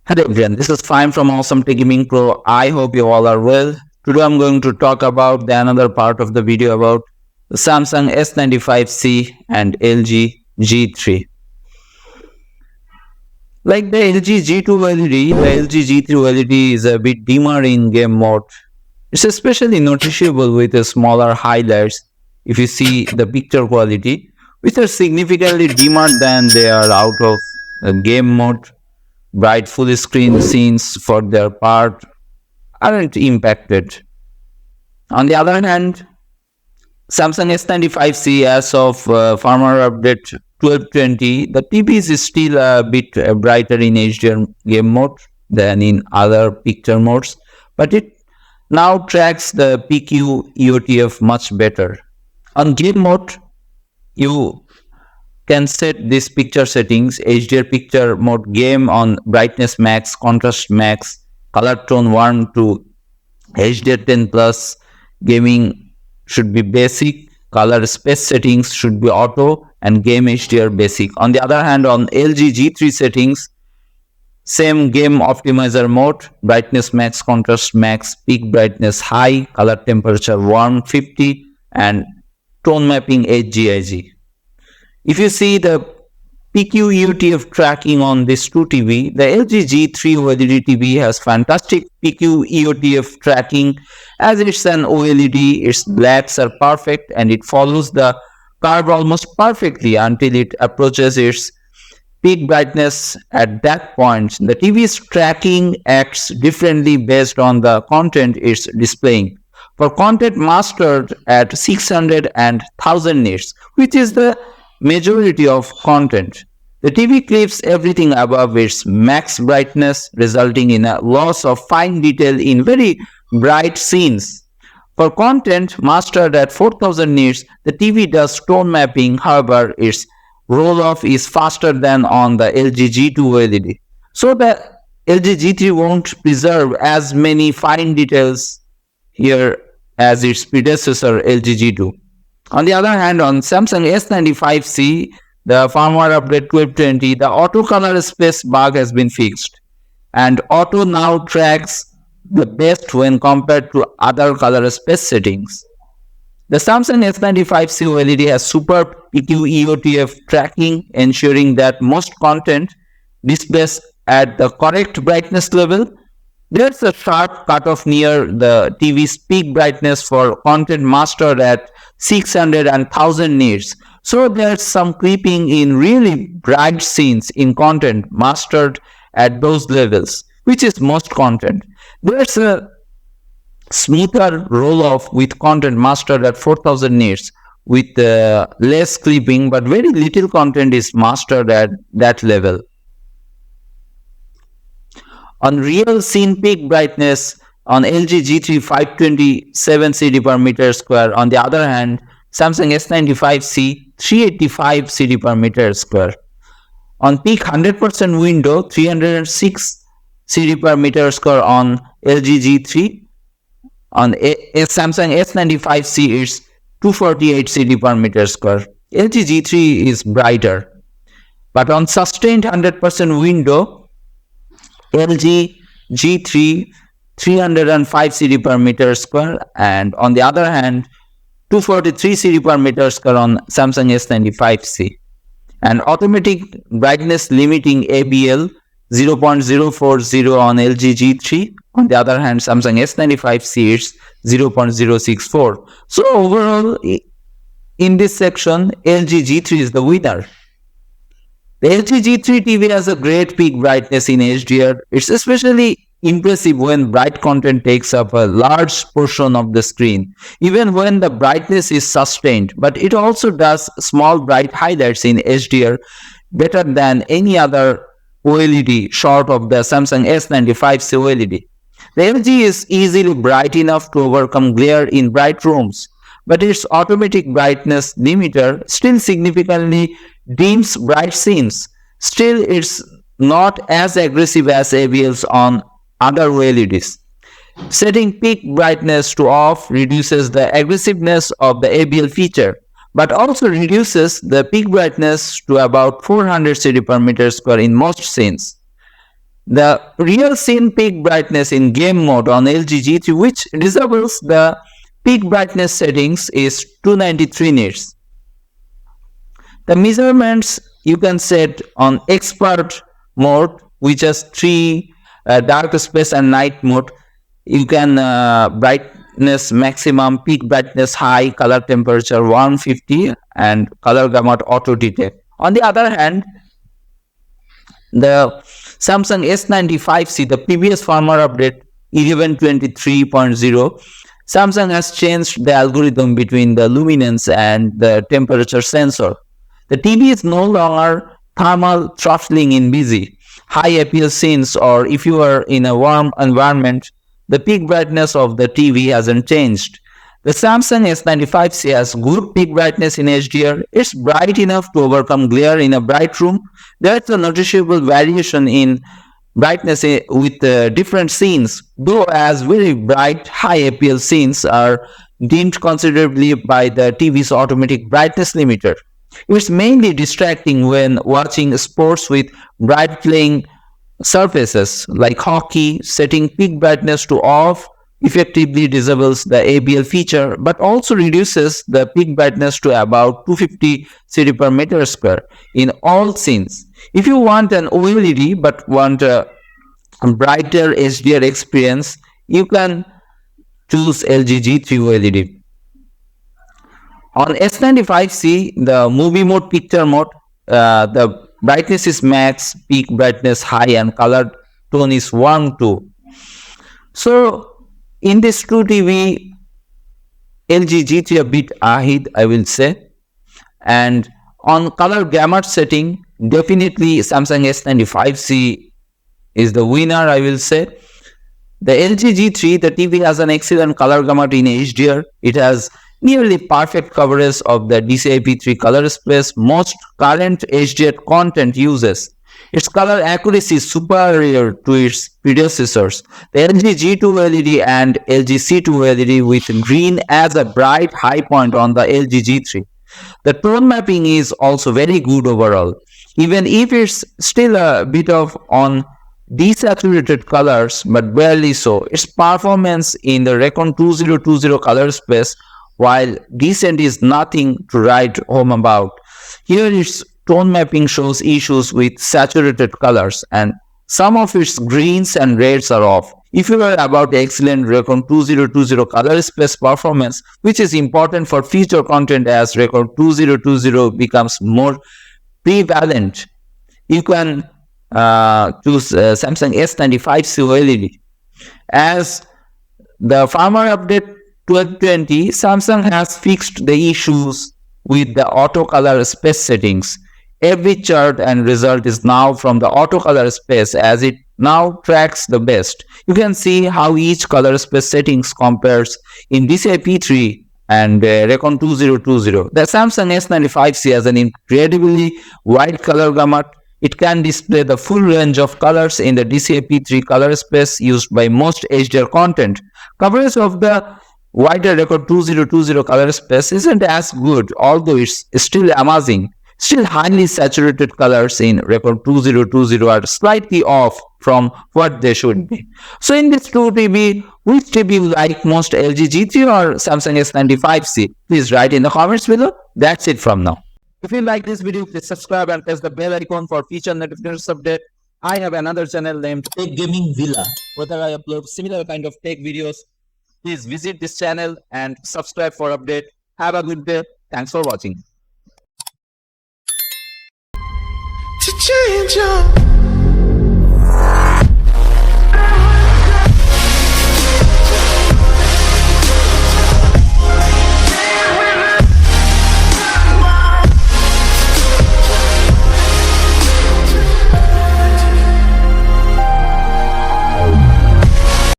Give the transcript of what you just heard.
Hello everyone, this is Fine from Awesome Tech Gaming Pro. I hope you all are well. Today I'm going to talk about the another part of the video about the Samsung S95C and LG G3. Like the LG G2 LED, the LG G3 LED is a bit dimmer in game mode. It's especially noticeable with the smaller highlights if you see the picture quality, which are significantly dimmer than they are out of game mode. Bright full screen scenes for their part aren't impacted. On the other hand, Samsung S95C as of firmware update 1220, the TV is still a bit brighter in HDR game mode than in other picture modes, but it now tracks the PQ EOTF much better. On game mode, you can set these picture settings: HDR picture mode game on brightness max, contrast max, color tone 1 to HDR 10 plus, gaming should be basic, color space settings should be auto, and game HDR basic. On the other hand, on LG G3 settings, same game optimizer mode, brightness max, contrast max, peak brightness high, color temperature 150, and tone mapping HGIG. If you see the PQ EOTF tracking on this true TV, the LG G3 OLED TV has fantastic PQ EOTF tracking. As it's an OLED, its blacks are perfect and it follows the curve almost perfectly until it approaches its peak brightness. At that point, the TV's tracking acts differently based on the content it's displaying. For content mastered at 600 and 1000 nits, which is the majority of content, the TV clips everything above its max brightness, resulting in a loss of fine detail in very bright scenes. For content mastered at 4000 nits, the TV does tone mapping, however, its roll-off is faster than on the LG G2 OLED. So the LG G3 won't preserve as many fine details here as its predecessor LG G2. On the other hand, on Samsung S95C, the firmware update 1220, the auto color space bug has been fixed, and auto now tracks the best when compared to other color space settings. The Samsung S95C OLED has superb PQ EOTF tracking, ensuring that most content displays at the correct brightness level. There's a sharp cutoff near the TV's peak brightness for content mastered at 600 and 1000 nits. So there's some creeping in really bright scenes in content mastered at those levels, which is most content. There's a smoother roll-off with content mastered at 4000 nits with less clipping, but very little content is mastered at that level. On real scene peak brightness on LG G3 527 CD per meter square. On the other hand, Samsung S95C 385 CD per meter square. On peak 100% window, 306 CD per meter square on LG G3. On Samsung S95C, it's 248 CD per meter square. LG G3 is brighter. But on sustained 100% window, LG G3 305 CD per meter square, and on the other hand 243 CD per meter square on Samsung S95C. And automatic brightness limiting ABL 0.040 on LG G3. On the other hand, Samsung S95C is 0.064. So overall, in this section, LG G3 is the winner. The LG G3 TV has a great peak brightness in HDR. It's especially impressive when bright content takes up a large portion of the screen, even when the brightness is sustained. But it also does small bright highlights in HDR better than any other OLED short of the Samsung S95C OLED. The LG is easily bright enough to overcome glare in bright rooms, but its automatic brightness limiter still significantly dims bright scenes. Still, it's not as aggressive as ABLs on other OLEDs. Setting peak brightness to off reduces the aggressiveness of the ABL feature, but also reduces the peak brightness to about 400 CD per meter square in most scenes. The real scene peak brightness in game mode on LG G3, which disables the peak brightness settings, is 293 nits. The measurements you can set on expert mode, which has three dark space and night mode. You can brightness maximum, peak brightness high, color temperature 150, and color gamut auto detect. On the other hand, the Samsung S95C, the previous firmware update 11.23.0, Samsung has changed the algorithm between the luminance and the temperature sensor. The TV is no longer thermal throttling in busy, high appeal scenes, or if you are in a warm environment, the peak brightness of the TV hasn't changed. The Samsung S95C has good peak brightness in HDR. It's bright enough to overcome glare in a bright room. There's a noticeable variation in brightness with different scenes, though as very bright, high appeal scenes are dimmed considerably by the TV's automatic brightness limiter. It's mainly distracting when watching sports with bright playing surfaces like hockey. Setting peak brightness to off effectively disables the ABL feature, but also reduces the peak brightness to about 250 CD per meter square in all scenes. If you want an OLED but want a brighter HDR experience, you can choose LG G3 OLED. On S95C, the movie mode, picture mode, the brightness is max, peak brightness high, and color tone is 1-2. So in this 2TV, LG G3 a bit ahead, I will say. And on color gamut setting, definitely Samsung S95C is the winner, I will say. The LG G3, the TV has an excellent color gamut in HDR. It has nearly perfect coverage of the DCI-P3 color space most current HDR content uses. Its color accuracy is superior to its predecessors, the LG G2 OLED and LG C2 OLED, with green as a bright high point on the LG G3. The tone mapping is also very good overall, even if it's still a bit of on desaturated colors, but barely so. Its performance in the Recon 2020 color space, while decent, is nothing to write home about. Here its tone mapping shows issues with saturated colors, and some of its greens and reds are off. If you are about excellent Recon 2020 color space performance, which is important for future content as Recon 2020 becomes more prevalent, you can choose Samsung S95C OLED. As the firmware update 12.20, Samsung has fixed the issues with the auto color space settings. Every chart and result is now from the auto color space, as it now tracks the best. You can see how each color space settings compares in DCI-P3 and Recon 2020. The Samsung S95C has an incredibly wide color gamut. It can display the full range of colors in the DCI-P3 color space used by most HDR content. Coverage of the wider Recon 2020 color space isn't as good, although it's still amazing. Still, highly saturated colors in Recon 2020 are slightly off from what they should be. So in this 2TB, which TB you like most, LG G3 or Samsung S95C? Please write in the comments below. That's it from now. If you like this video, please subscribe and press the bell icon for future notifications update. I have another channel named Tech Gaming Villa, where I upload similar kind of tech videos. Please visit this channel and subscribe for update. Have a good day. Thanks for watching. To change up.